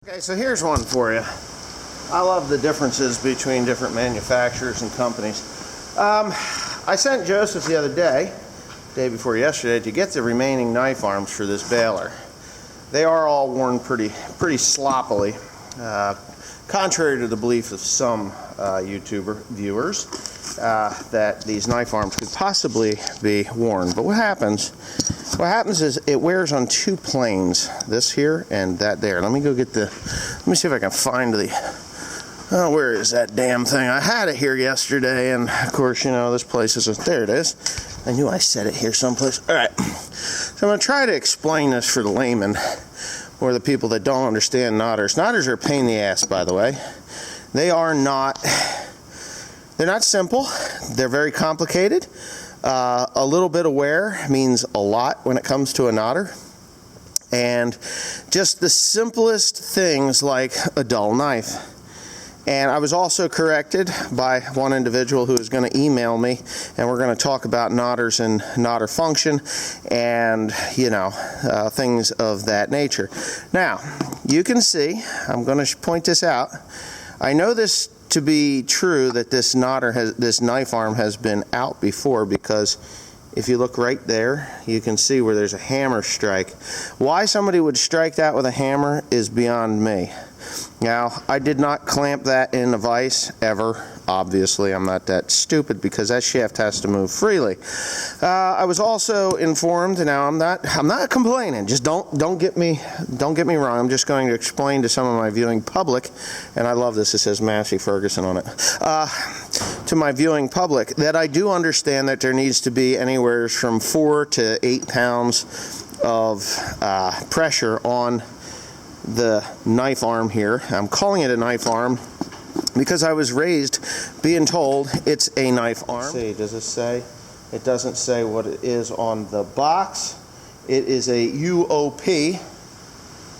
Okay, so here's one for you. I love the differences between different manufacturers and companies. I sent Joseph the other day before yesterday, to get the remaining knife arms for this baler. They are all worn pretty sloppily, contrary to the belief of some YouTuber viewers that these knife arms could possibly be worn. But what happens is it wears on two planes, this here and that there. Let me see if I can find where is that damn thing? I had it here yesterday, and of course, you know, this place isn't, there it is. I knew I said it here someplace. All right, so I'm going to try to explain this for the layman, or the people that don't understand knotters. Knotters are a pain in the ass, by the way. They're not simple. They're very complicated. A little bit of wear means a lot when it comes to a knotter. And just the simplest things like a dull knife. And I was also corrected by one individual who is going to email me, and we're going to talk about knotters and knotter function and, you know, things of that nature. Now, you can see, I'm going to point this out. I know this to be true, that this knife arm has been out before, because if you look right there, you can see where there's a hammer strike. Why somebody would strike that with a hammer is beyond me. Now, I did not clamp that in a vise ever. Obviously, I'm not that stupid, because that shaft has to move freely. I was also informed. Now, I'm not complaining. Just don't get me wrong. I'm just going to explain to some of my viewing public, and I love this. It says Massey Ferguson on it. To my viewing public, that I do understand that there needs to be anywhere from 4 to 8 pounds of pressure on the knife arm here. I'm calling it a knife arm because I was raised being told it's a knife arm. Let's see, does it say? It doesn't say what it is on the box. It is a UOP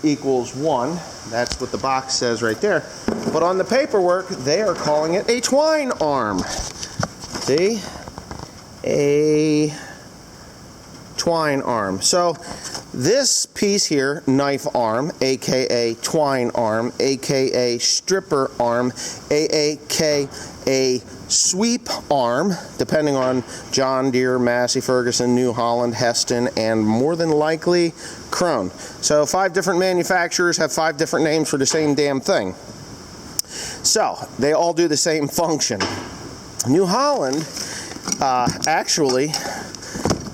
equals 1. That's what the box says right there. But on the paperwork, they are calling it a twine arm. See? A twine arm. So this piece here, knife arm, aka twine arm, aka stripper arm, aka sweep arm, depending on John Deere, Massey Ferguson, New Holland, Heston, and more than likely Krone. So 5 different manufacturers have 5 different names for the same damn thing. So they all do the same function. New Holland, actually,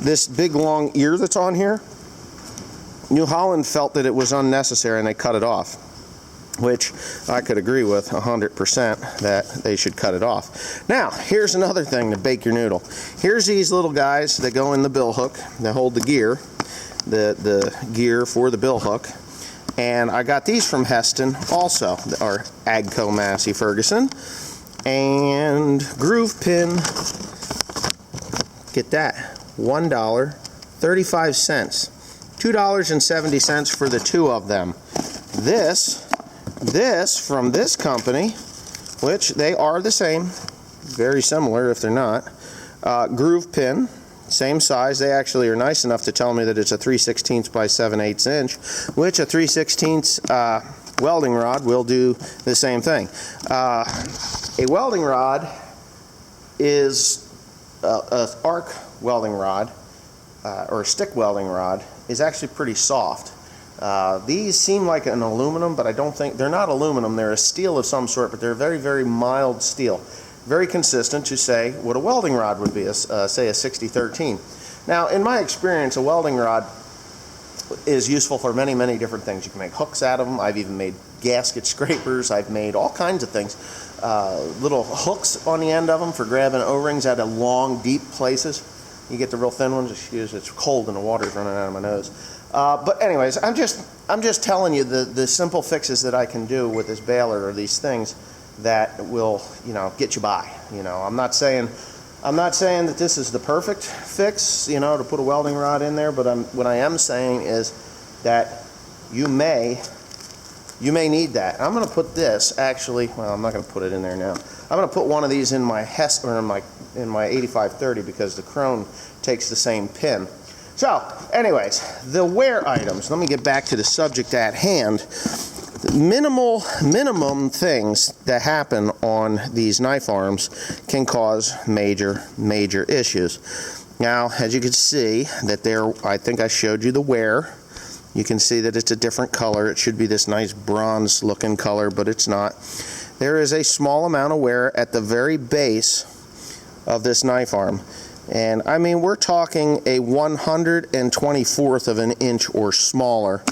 this big long ear that's on here, New Holland felt that it was unnecessary and they cut it off, which I could agree with 100% that they should cut it off. Now, here's another thing to bake your noodle. Here's these little guys that go in the bill hook that hold the gear, the gear for the bill hook. And I got these from Heston also, or Agco Massey Ferguson. And groove pin, get that, $1.35. $2.70 for the 2 of them. This from this company, which they are the same, very similar if they're not, groove pin, same size. They actually are nice enough to tell me that it's a 3/16 by 7/8 inch, which a 3/16 welding rod will do the same thing. A welding rod is an arc welding rod, or a stick welding rod, is actually pretty soft. These seem like an aluminum, but I don't think they're not aluminum. They're a steel of some sort, but they're very, very mild steel. Very consistent to say what a welding rod would be, say a 6013. Now, in my experience, a welding rod is useful for many, many different things. You can make hooks out of them. I've even made gasket scrapers. I've made all kinds of things. Little hooks on the end of them for grabbing O-rings out of long, deep places. You get the real thin ones. Excuse, it's cold and the water's running out of my nose. But anyways, I'm just telling you the simple fixes that I can do with this baler, or these things that will, you know, get you by. You know, I'm not saying that this is the perfect fix, you know, to put a welding rod in there. But what I am saying is that you may need that. I'm going to put this, actually, well, I'm not going to put it in there now. I'm going to put one of these in my Hess, or in my 8530, because the Krone takes the same pin. So, anyways, the wear items. Let me get back to the subject at hand. minimum things that happen on these knife arms can cause major issues. Now, as you can see that there, I think I showed you the wear. You can see that it's a different color. It should be this nice bronze looking color, but it's not. There is a small amount of wear at the very base of this knife arm. And I mean, we're talking a 124th of an inch or smaller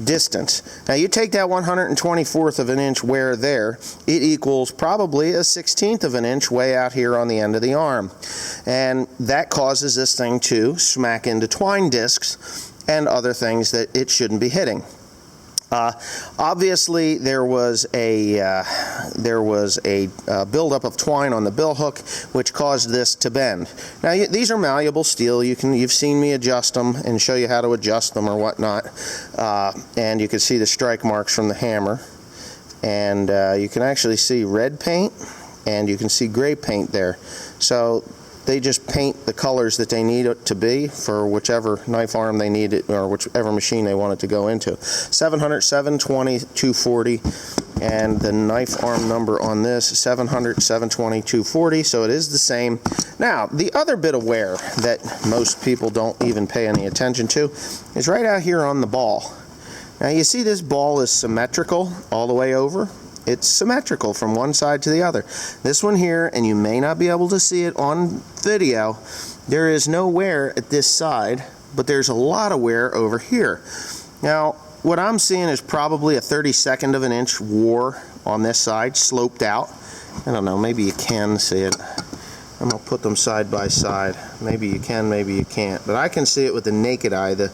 distance. Now you take that 124th of an inch wear there, it equals probably a 1/16 of an inch way out here on the end of the arm. And that causes this thing to smack into twine discs and other things that it shouldn't be hitting. Obviously, there was a buildup of twine on the bill hook, which caused this to bend. Now, these are malleable steel. You've seen me adjust them and show you how to adjust them or whatnot. And you can see the strike marks from the hammer, and you can actually see red paint, and you can see gray paint there. So they just paint the colors that they need it to be for whichever knife arm they need it, or whichever machine they want it to go into. 700, 720, 240, and the knife arm number on this, 700, 720, 240, so it is the same. Now, the other bit of wear that most people don't even pay any attention to is right out here on the ball. Now, you see this ball is symmetrical all the way over. It's symmetrical from one side to the other. This one here, and you may not be able to see it on video, there is no wear at this side, but there's a lot of wear over here. Now, what I'm seeing is probably a 32nd of an inch wear on this side, sloped out. I don't know, maybe you can see it. I'm gonna put them side by side. Maybe you can, maybe you can't, but I can see it with the naked eye. The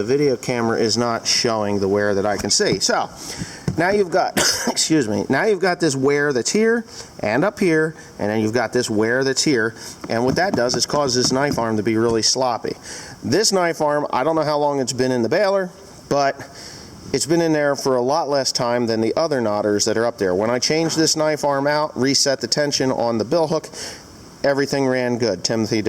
video camera is not showing the wear that I can see. So, now you've got, excuse me, now you've got this wear that's here and up here, and then you've got this wear that's here, and what that does is cause this knife arm to be really sloppy. This knife arm, I don't know how long it's been in the baler, but it's been in there for a lot less time than the other knotters that are up there. When I changed this knife arm out, reset the tension on the bill hook, everything ran good. Timothy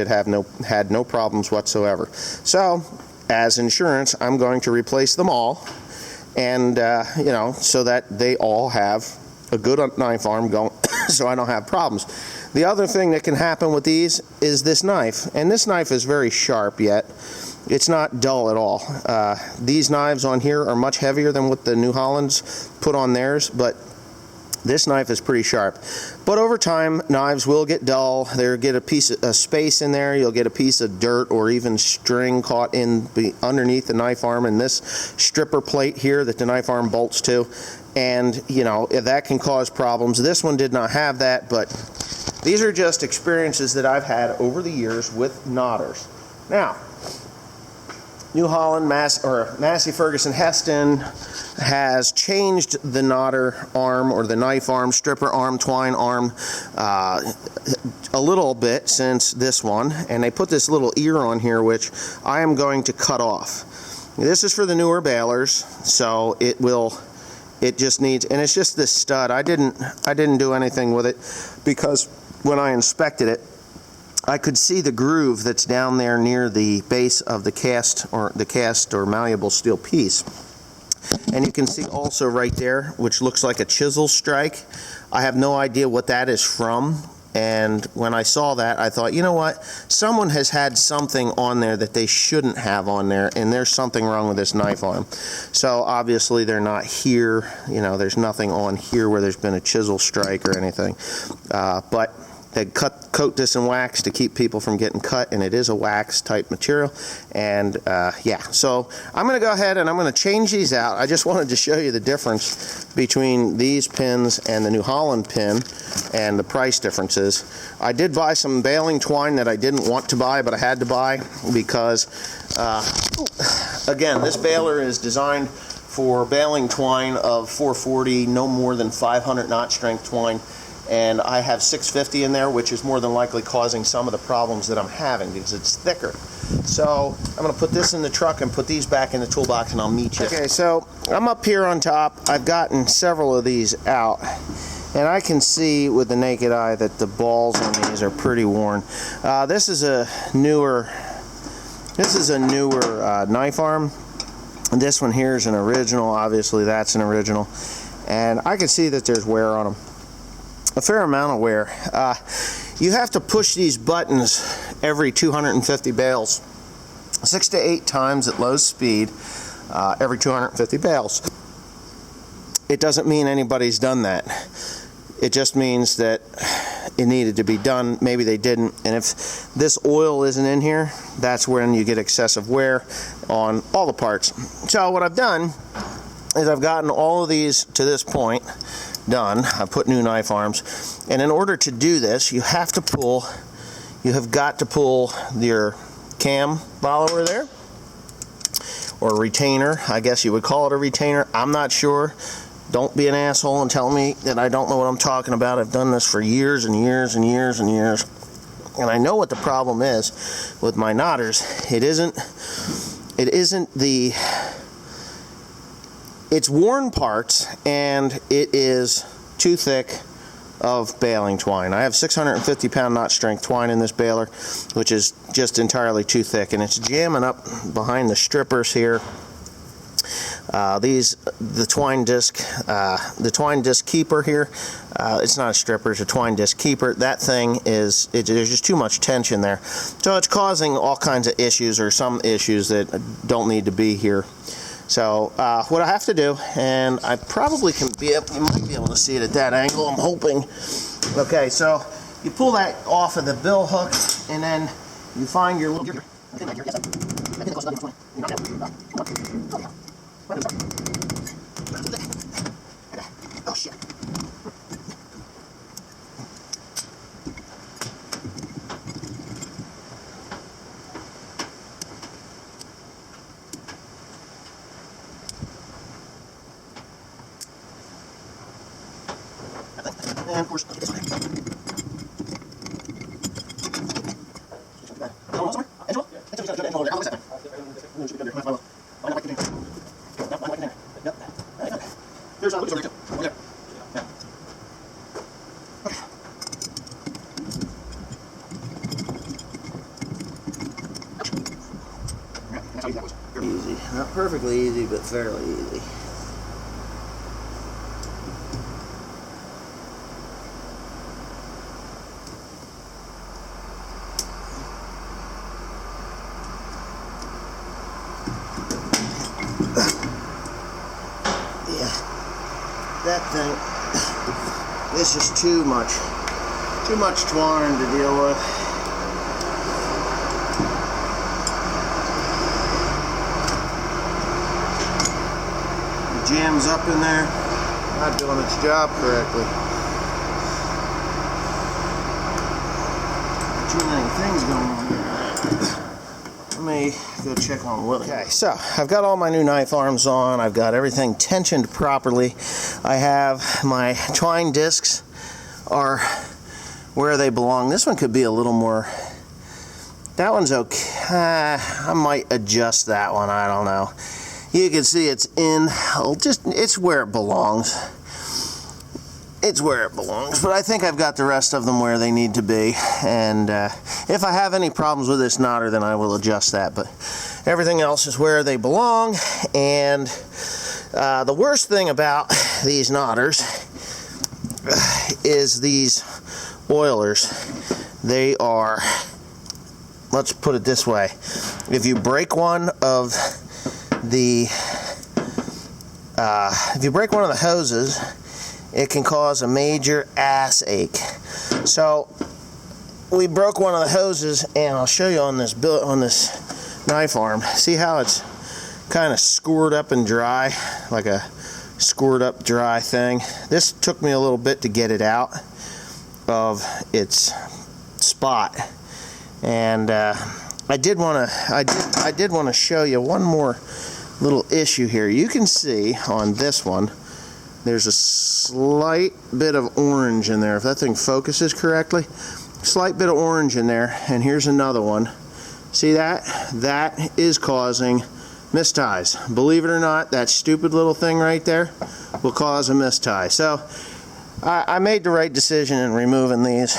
had no problems whatsoever. So, as insurance, I'm going to replace them all. And you know, so that they all have a good knife arm going, so I don't have problems. The other thing that can happen with these is this knife, and this knife is very sharp yet. It's not dull at all. These knives on here are much heavier than what the New Hollands put on theirs, but this knife is pretty sharp. But over time, knives will get dull. They'll get a space in there. You'll get a piece of dirt or even string caught in underneath the knife arm and this stripper plate here that the knife arm bolts to. And, you know, that can cause problems. This one did not have that, but these are just experiences that I've had over the years with knotters. Now, New Holland, Massey Ferguson Heston has changed the knotter arm, or the knife arm, stripper arm, twine arm a little bit since this one, and they put this little ear on here which I am going to cut off. This is for the newer balers, so it just needs, and it's just this stud. I didn't do anything with it because when I inspected it, I could see the groove that's down there near the base of the cast or malleable steel piece. And you can see also right there, which looks like a chisel strike. I have no idea what that is from. And when I saw that, I thought, you know what? Someone has had something on there that they shouldn't have on there, and there's something wrong with this knife arm. So obviously they're not here. You know, there's nothing on here where there's been a chisel strike or anything. But they coat this in wax to keep people from getting cut, and it is a wax type material. And yeah, so I'm going to go ahead and I'm going to change these out. I just wanted to show you the difference between these pins and the New Holland pin and the price differences. I did buy some baling twine that I didn't want to buy, but I had to buy because again, this baler is designed for baling twine of 440, no more than 500 knot strength twine. And I have 650 in there, which is more than likely causing some of the problems that I'm having because it's thicker. So I'm going to put this in the truck and put these back in the toolbox, and I'll meet you. Okay, so I'm up here on top. I've gotten several of these out, and I can see with the naked eye that the balls on these are pretty worn. This is a newer knife arm. This one here is an original. Obviously that's an original, and I can see that there's wear on them, a fair amount of wear. You have to push these buttons every 250 bales, 6 to 8 times at low speed, every 250 bales. It doesn't mean anybody's done that. It just means that it needed to be done. Maybe they didn't. And if this oil isn't in here, that's when you get excessive wear on all the parts. So what I've done is I've gotten all of these to this point done. I've put new knife arms. And in order to do this, you have got to pull your cam follower there, or retainer. I guess you would call it a retainer. I'm not sure. Don't be an asshole and tell me that I don't know what I'm talking about. I've done this for years and years and years and years. And I know what the problem is with my knotters. It's worn parts, and it is too thick of baling twine. I have 650 pound knot strength twine in this baler, which is just entirely too thick, and it's jamming up behind the strippers here. The twine disc keeper here, it's not a stripper, it's a twine disc keeper. That thing there's just too much tension there, so it's causing all kinds of issues, or some issues that don't need to be here. So what I have to do, and I probably you might be able to see it at that angle, I'm hoping. Okay, so you pull that off of the bill hook, and then you find your little. Oh shit. And of course, this one. There's a look over there. Yeah. Okay. That's how easy that was. Easy. Not perfectly easy, but fairly easy. That thing, this is too much twine to deal with. It jams up in there, not doing its job correctly. Too many things going on here. Let me go check on Willie. Okay, so I've got all my new knife arms on. I've got everything tensioned properly. I have my twine discs are where they belong. This one could be a little more. That one's okay. I might adjust that one. I don't know. You can see it's in. It's where it belongs. It's where it belongs, but I think I've got the rest of them where they need to be, and if I have any problems with this knotter, then I will adjust that, but everything else is where they belong. And the worst thing about these knotters is these oilers. They are, let's put it this way, if you break one of the hoses, it can cause a major ass ache. So we broke one of the hoses, and I'll show you on this knife arm. See how it's kind of scored up and dry, like a scored up dry thing. This took me a little bit to get it out of its spot, and I did want to show you one more little issue here. You can see on this one, there's a slight bit of orange in there. If that thing focuses correctly, slight bit of orange in there. And here's another one. See that? That is causing misties. Believe it or not, that stupid little thing right there will cause a mistie. So I made the right decision in removing these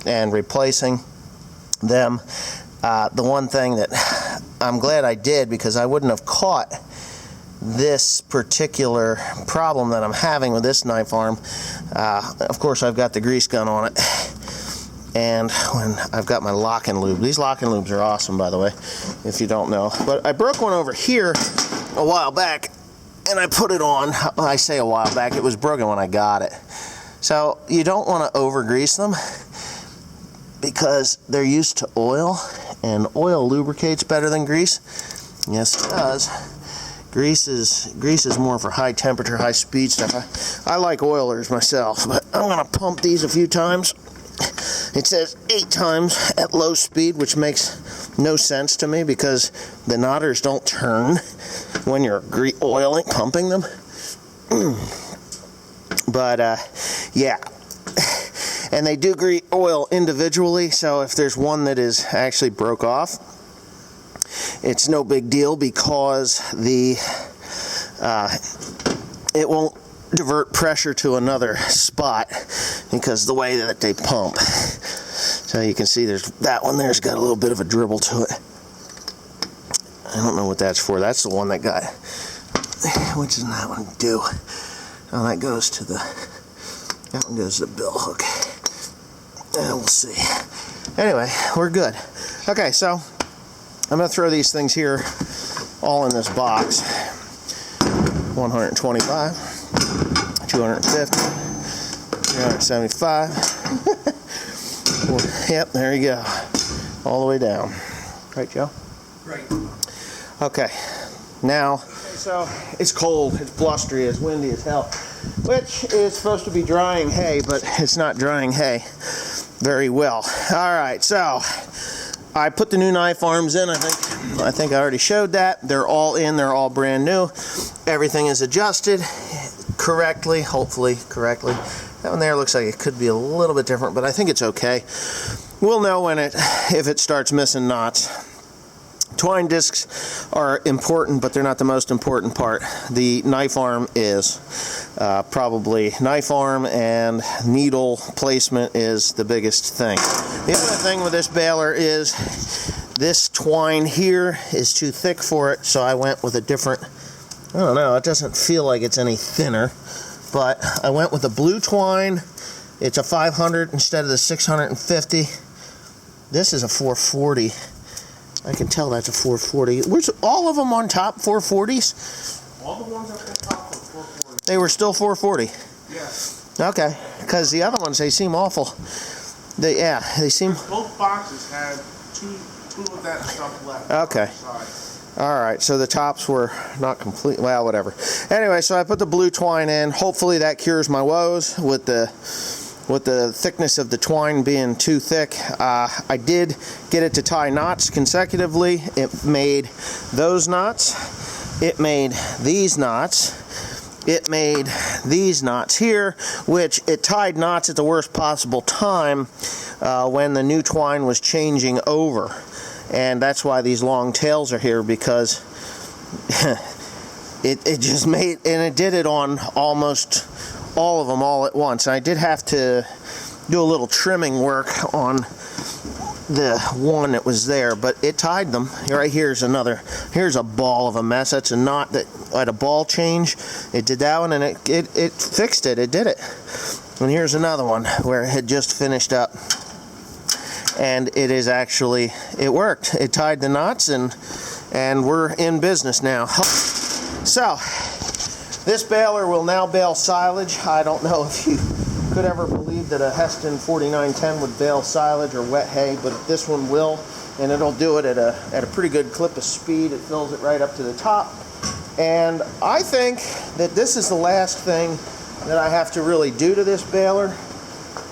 and replacing them. The one thing that I'm glad I did, because I wouldn't have caught this particular problem that I'm having with this knife arm. Of course, I've got the grease gun on it, and when I've got my lock and lube. These lock and lubes are awesome, by the way, if you don't know. But I broke one over here a while back, and I put it on. I say a while back, it was broken when I got it. So you don't want to over grease them because they're used to oil, and oil lubricates better than grease. Yes, it does. Grease is more for high temperature, high speed stuff. I like oilers myself, but I'm gonna pump these a few times. It says 8 times at low speed, which makes no sense to me because the knotters don't turn when you're pumping them. But yeah, and they do oil individually, so if there's one that is actually broke off, it's no big deal because it won't divert pressure to another spot because the way that they pump. So you can see there's that one there's got a little bit of a dribble to it. I don't know what that's for. That's the one that got, what does that one do? Oh, that goes to that one goes to the bill hook. And we'll see. Anyway, we're good. Okay, so I'm going to throw these things here all in this box. 125, 250, 375. Yep, there you go. All the way down. Right, Joe? Right. Okay, now, so it's cold, it's blustery, it's windy as hell, which is supposed to be drying hay, but it's not drying hay very well. All right, so I put the new knife arms in. I think I already showed that. They're all in. They're all brand new. Everything is adjusted correctly, hopefully correctly. That one there looks like it could be a little bit different, but I think it's okay. We'll know if it starts missing knots. Twine discs are important, but they're not the most important part. The knife arm is. Probably knife arm and needle placement is the biggest thing. The other thing with this baler is this twine here is too thick for it, so I went with a different, I don't know, it doesn't feel like it's any thinner, but I went with a blue twine. It's a 500 instead of the 650. This is a 440. I can tell that's a 440. Where's all of them on top 440s? All the ones up on top were 440. They were still 440. Yes. Okay, because the other ones, they seem awful. They seem. Both boxes had two of that stuff left. Okay. All right, so the tops were not complete. Well, whatever. Anyway, so I put the blue twine in. Hopefully that cures my woes with the thickness of the twine being too thick. I did get it to tie knots consecutively. It made those knots. It made these knots. It made these knots here, which it tied knots at the worst possible time when the new twine was changing over. And that's why these long tails are here, because it just made, and it did it on almost all of them all at once. I did have to do a little trimming work on the one that was there, but it tied them. Right here's a ball of a mess. That's a knot that had a ball change. It did that one, and it fixed it. It did it. And here's another one where it had just finished up, and it worked. It tied the knots, and we're in business now. So this baler will now bale silage. I don't know if you could ever believe that a Heston 4910 would bale silage or wet hay, but this one will, and it'll do it at a pretty good clip of speed. It fills it right up to the top. And I think that this is the last thing that I have to really do to this baler.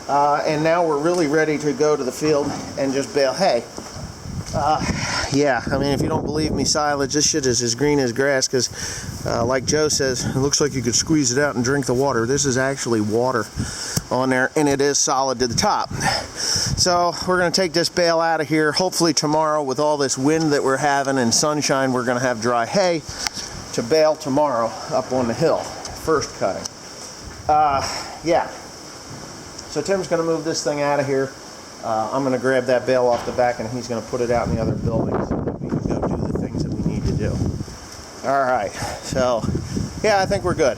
And now we're really ready to go to the field and just bale hay. Yeah, I mean, if you don't believe me, silage, this shit is as green as grass, because like Joe says, it looks like you could squeeze it out and drink the water. This is actually water on there, and it is solid to the top. So we're going to take this bale out of here. Hopefully tomorrow, with all this wind that we're having and sunshine, we're going to have dry hay to bale tomorrow up on the hill. First cutting. Yeah. So Tim's going to move this thing out of here. I'm going to grab that bale off the back, and he's going to put it out in the other building so that we can go do the things that we need to do. All right. So, yeah, I think we're good.